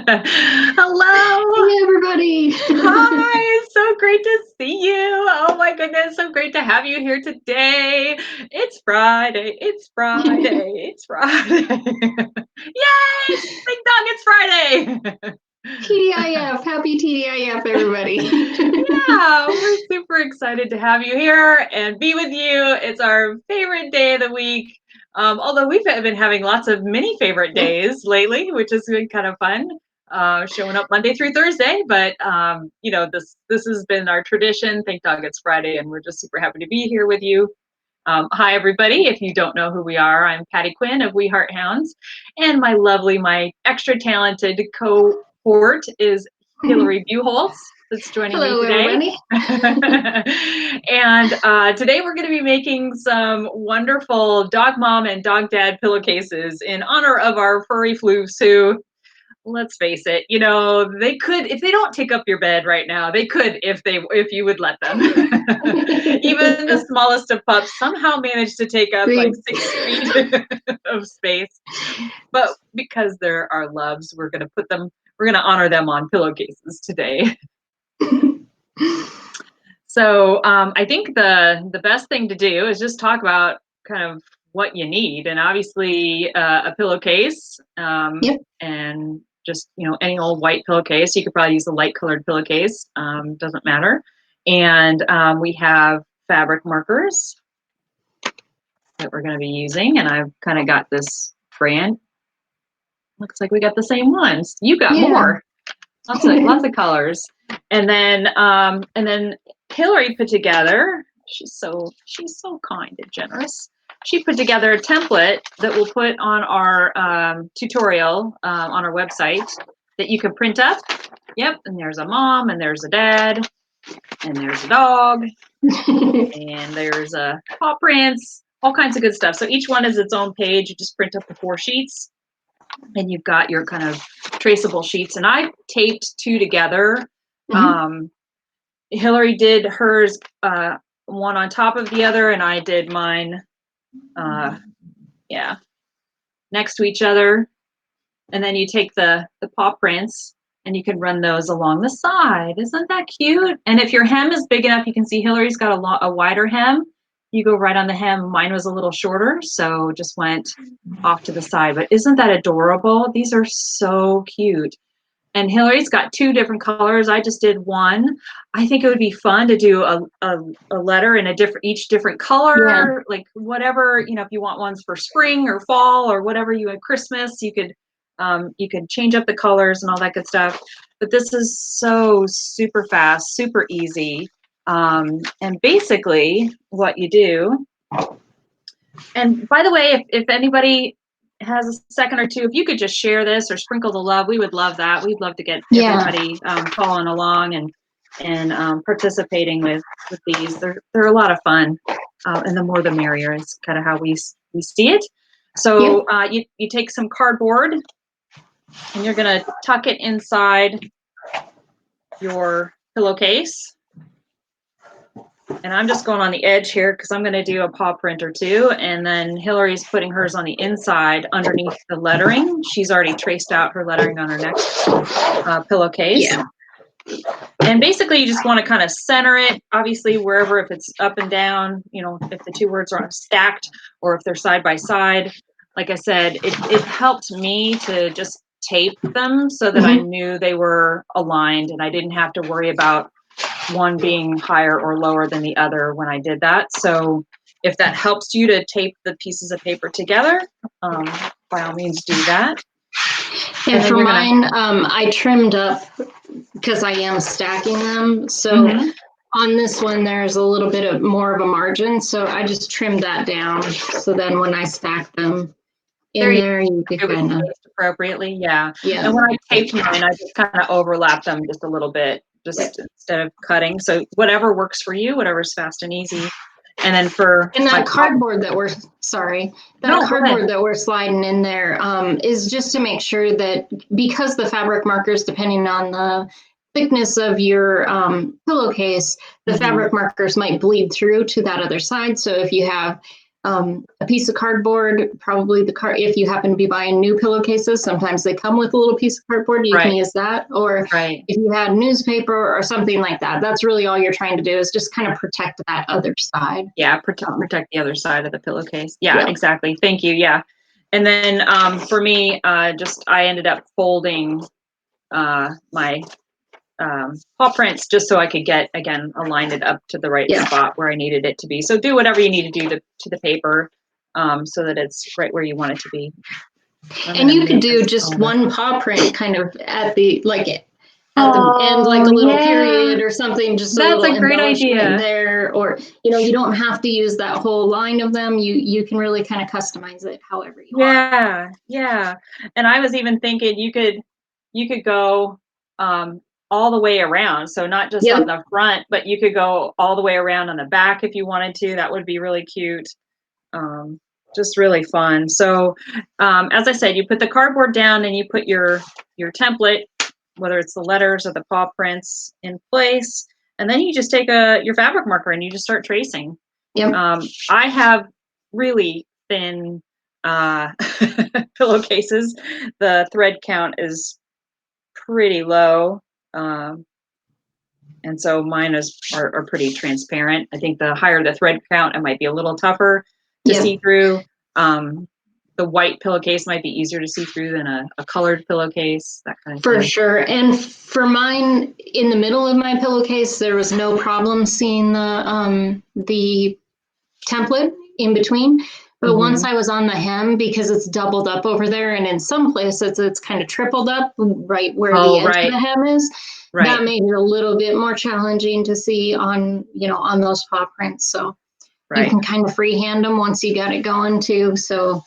Hello. Hey, everybody. Hi. So great to see you. Oh my goodness. So great to have you here today. It's Friday. It's Friday. It's Friday. Yay! Big dog, it's Friday. TDIF. Happy TDIF, everybody. Yeah, we're super excited to have you here and be with you. It's our favorite day of the week. Although we've been having lots of mini favorite days lately, which has been kind of fun. Showing up Monday through Thursday, but this has been our tradition. Thank dog it's Friday, and we're just super happy to be here with you. Hi everybody. If you don't know who we are, I'm Patty Quinn of We Heart Hounds, and my extra talented cohort is Hillary Buholtz that's joining me Hello, today. everybody. And today we're going to be making some wonderful dog mom and dog dad pillowcases in honor of our furry floofs who, let's face it, they could, if they don't take up your bed right now, they could if you would let them. Even the smallest of pups somehow manage to take up like 6 feet of space. But because they're our loves, we're going to honor them on pillowcases today. So I think the best thing to do is just talk about kind of what you need, and obviously a pillowcase, Yep. and just any old white pillowcase. You could probably use a light colored pillowcase, doesn't matter. And we have fabric markers that we're going to be using, and I've kind of got this brand. Looks like we got the same ones. You got more. Lots of colors. And then Hillary put together, she's so kind and generous. She put together a template that we'll put on our tutorial on our website that you can print up. Yep, and there's a mom, and there's a dad, and there's a dog, and there's a paw prints, all kinds of good stuff. So each one is its own page. You just print up the 4 sheets, and you've got your kind of traceable sheets. And I taped 2 together. Hillary did hers one on top of the other, and I did mine next to each other. And then you take the paw prints and you can run those along the side. Isn't that cute? And if your hem is big enough, you can see Hillary's got a wider hem. You go right on the hem. Mine was a little shorter, so just went off to the side. But isn't that adorable? These are so cute. And Hillary's got 2 different colors. I just did one. I think it would be fun to do a letter in each different color, like whatever, if you want ones for spring or fall or whatever you had Christmas, you could change up the colors and all that good stuff. But this is so super fast, super easy. And basically what you do, and by the way, if anybody has a second or two, if you could just share this or sprinkle the love, we would love that. We'd love to get everybody following along and participating with these. They're a lot of fun, and the more the merrier is kind of how we see it. So you take some cardboard and you're gonna tuck it inside your pillowcase. And I'm just going on the edge here because I'm going to do a paw print or 2. And then Hillary's putting hers on the inside underneath the lettering. She's already traced out her lettering on her next pillowcase. Yeah. And basically you just want to kind of center it, obviously, wherever, if it's up and down, if the 2 words are stacked or if they're side by side. Like I said, it helped me to just tape them so that I knew they were aligned and I didn't have to worry about one being higher or lower than the other when I did that. So if that helps you to tape the pieces of paper together, by all means do that. And for mine, I trimmed up because I am stacking them. So on this one, there's a little bit more of a margin. So I just trimmed that down. So then when I stack them there you can kind of appropriately. Yeah. And when I taped mine, I just kind of overlap them just a little bit, instead of cutting. So whatever works for you, whatever's fast and easy. And then that cardboard that we're cardboard that we're sliding in there is just to make sure that, because the fabric markers, depending on the thickness of your pillowcase, the fabric markers might bleed through to that other side. So if you have a piece of cardboard, probably if you happen to be buying new pillowcases, sometimes they come with a little piece of cardboard, you can use that. Or if you had newspaper or something like that, that's really all you're trying to do, is just kind of protect that other side. Yeah, protect the other side of the pillowcase. Yeah, exactly. Thank you. Yeah. And then for me, I ended up folding my paw prints just so I could get, again, aligned it up to the right spot where I needed it to be. So do whatever you need to do to the paper so that it's right where you want it to be. And you could do just one paw print kind of at the end, like a little period or something, just that's a little great embellishment idea there. Or, you don't have to use that whole line of them. You can really kind of customize it however you want. Yeah. And I was even thinking you could go all the way around. So not just on the front, but you could go all the way around on the back if you wanted to. That would be really cute. Just really fun. So as I said, you put the cardboard down and you put your template, whether it's the letters or the paw prints, in place, and then you just take your fabric marker and you just start tracing. I have really thin pillowcases. The thread count is pretty low, and so mine are pretty transparent. I think the higher the thread count, it might be a little tougher to see through. The white pillowcase might be easier to see through than a colored pillowcase, that kind of thing. For sure. And for mine, in the middle of my pillowcase, there was no problem seeing the template in between. But once I was on the hem, because it's doubled up over there, and in some places it's kind of tripled up right where the edge of the hem is, that made it a little bit more challenging to see on those paw prints. So you can kind of freehand them once you got it going too. So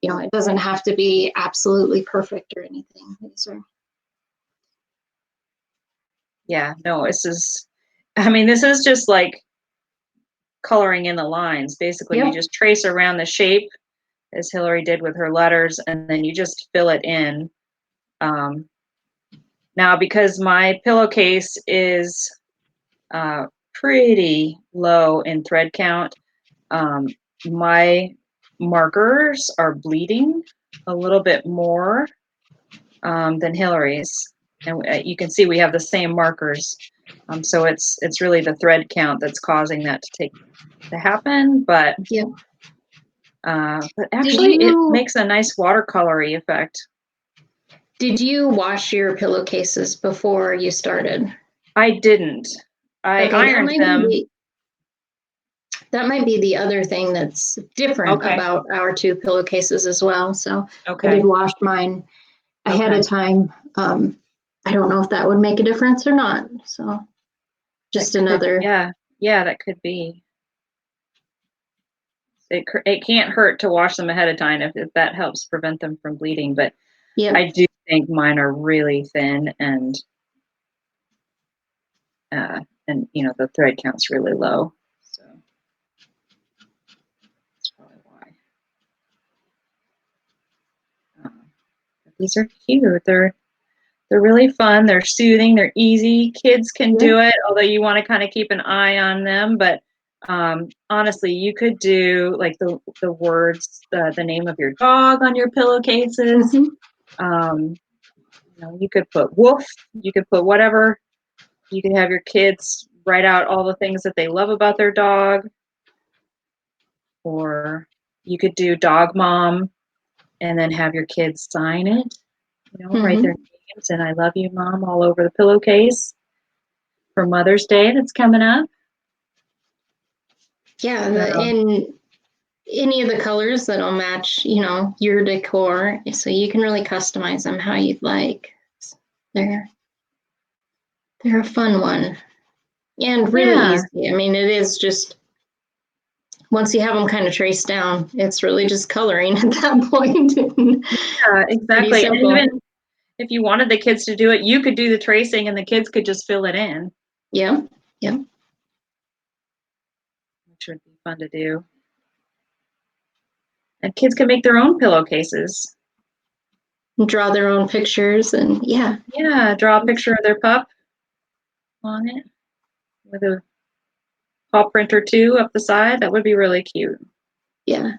it doesn't have to be absolutely perfect or anything. This is just like coloring in the lines. Basically, you just trace around the shape, as Hillary did with her letters, and then you just fill it in. Now, because my pillowcase is pretty low in thread count, my markers are bleeding a little bit more than Hillary's, and you can see we have the same markers. So it's really the thread count that's causing that to happen. But actually, it makes a nice watercolory effect. Did you wash your pillowcases before you started? I didn't. I ironed them. That might be the other thing that's different about our two pillowcases as well. So I did wash mine ahead of time. I don't know if that would make a difference or not. So just another. Yeah, that could be. It can't hurt to wash them ahead of time if that helps prevent them from bleeding. But I do think mine are really thin, and the thread count's really low. So that's probably why. These are cute. They're really fun. They're soothing. They're easy. Kids can do it, although you want to kind of keep an eye on them. But honestly, you could do like the words, the name of your dog on your pillowcases. You could put woof. You could put whatever. You could have your kids write out all the things that they love about their dog. Or you could do dog mom and then have your kids sign it. Write their names and I love you, Mom, all over the pillowcase for Mother's Day that's coming up. Yeah, and any of the colors that'll match, your decor. So you can really customize them how you'd like. They're a fun one and really easy. I mean, it is just, once you have them kind of traced down, it's really just coloring at that point. Yeah, exactly. And even if you wanted the kids to do it, you could do the tracing and the kids could just fill it in. Yeah. Which would be fun to do. And kids can make their own pillowcases. Draw their own pictures and Yeah, draw a picture of their pup on it with a paw print or two up the side. That would be really cute. Yeah.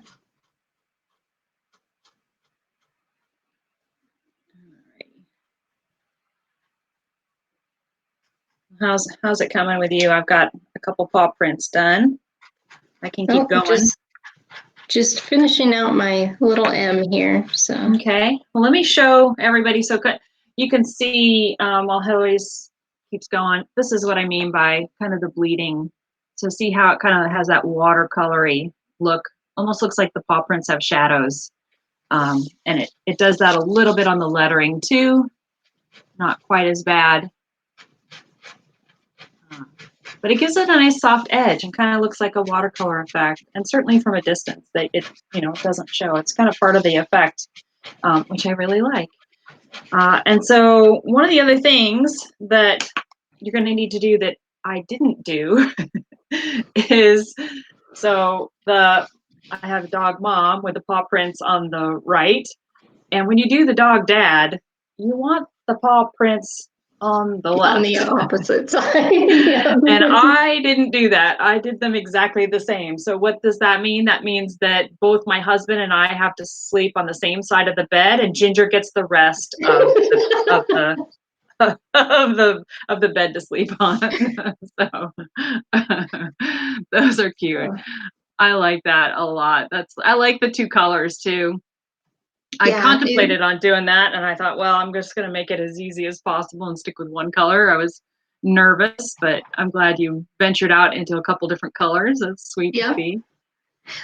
How's it coming with you? I've got a couple paw prints done. I can keep going. Just finishing out my little M here. So okay. Well, let me show everybody so you can see while Hillary's keeps going. This is what I mean by kind of the bleeding. So see how it kind of has that watercolory look. Almost looks like the paw prints have shadows. And it does that a little bit on the lettering too. Not quite as bad. But it gives it a nice soft edge and kind of looks like a watercolor effect. And certainly from a distance, it doesn't show. It's kind of part of the effect, which I really like. And so one of the other things that you're going to need to do that I didn't do is, I have a dog mom with the paw prints on the right. And when you do the dog dad, you want the paw prints on the left. On the opposite side. Yeah. And I didn't do that. I did them exactly the same. So what does that mean? That means that both my husband and I have to sleep on the same side of the bed, and Ginger gets the rest of the bed to sleep on. So those are cute. I like that a lot. I like the two colors too. I contemplated on doing that, and I thought, well, I'm just going to make it as easy as possible and stick with one color. I was nervous, but I'm glad you ventured out into a couple different colors. That's sweet to see.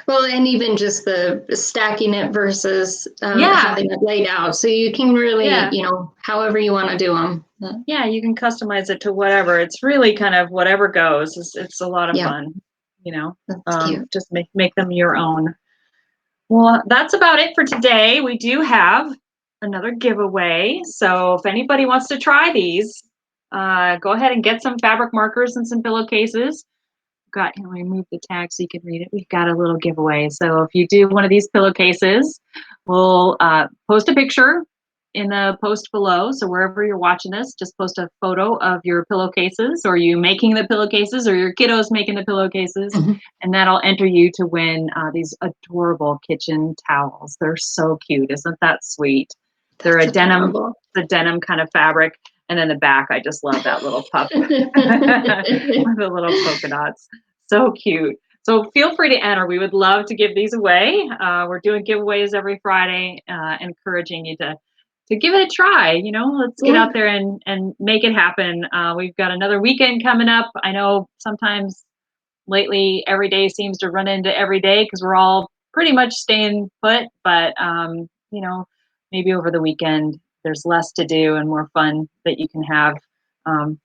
Well, and even just the stacking it versus having it laid out. So you can really, however you want to do them. Yeah, you can customize it to whatever. It's really kind of whatever goes. It's a lot of fun, That's cute. Just make them your own. Well, that's about it for today. We do have another giveaway. So if anybody wants to try these, go ahead and get some fabric markers and some pillowcases. Let me move the tag so you can read it. We've got a little giveaway. So if you do one of these pillowcases, we'll post a picture in the post below. So wherever you're watching this, just post a photo of your pillowcases, or you making the pillowcases, or your kiddos making the pillowcases, and that'll enter you to win these adorable kitchen towels. They're so cute. Isn't that sweet? They're a denim kind of fabric. And then the back, I just love that little pup with the little polka dots. So cute. So feel free to enter. We would love to give these away. We're doing giveaways every Friday, encouraging you to give it a try. Let's get out there and make it happen. We've got another weekend coming up. I know sometimes lately every day seems to run into every day because we're all pretty much staying put. But, maybe over the weekend, there's less to do and more fun that you can have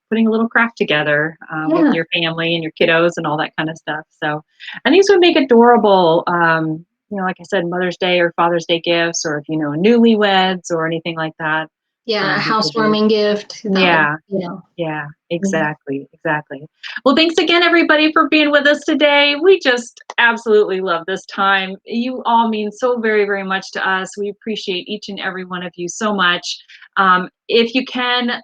putting a little craft together with your family and your kiddos and all that kind of stuff. So, and these would make adorable, like I said, Mother's Day or Father's Day gifts, or if newlyweds or anything like that. Yeah, a housewarming gift. Yeah, exactly. Well, thanks again, everybody, for being with us today. We just absolutely love this time. You all mean so very, very much to us. We appreciate each and every one of you so much. If you can,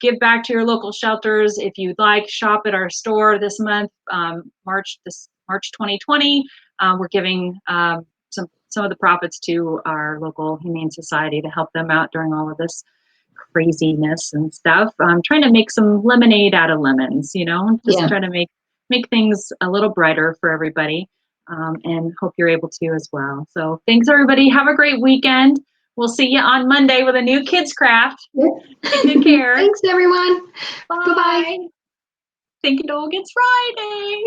give back to your local shelters. If you'd like, shop at our store this month, March 2020. We're giving some of the profits to our local Humane Society to help them out during all of this craziness and stuff. I'm trying to make some lemonade out of lemons, trying to make things a little brighter for everybody, and hope you're able to as well. So thanks, everybody. Have a great weekend. We'll see you on Monday with a new kids craft. Take good care. Thanks, everyone. Bye. Bye. Think it all gets Friday.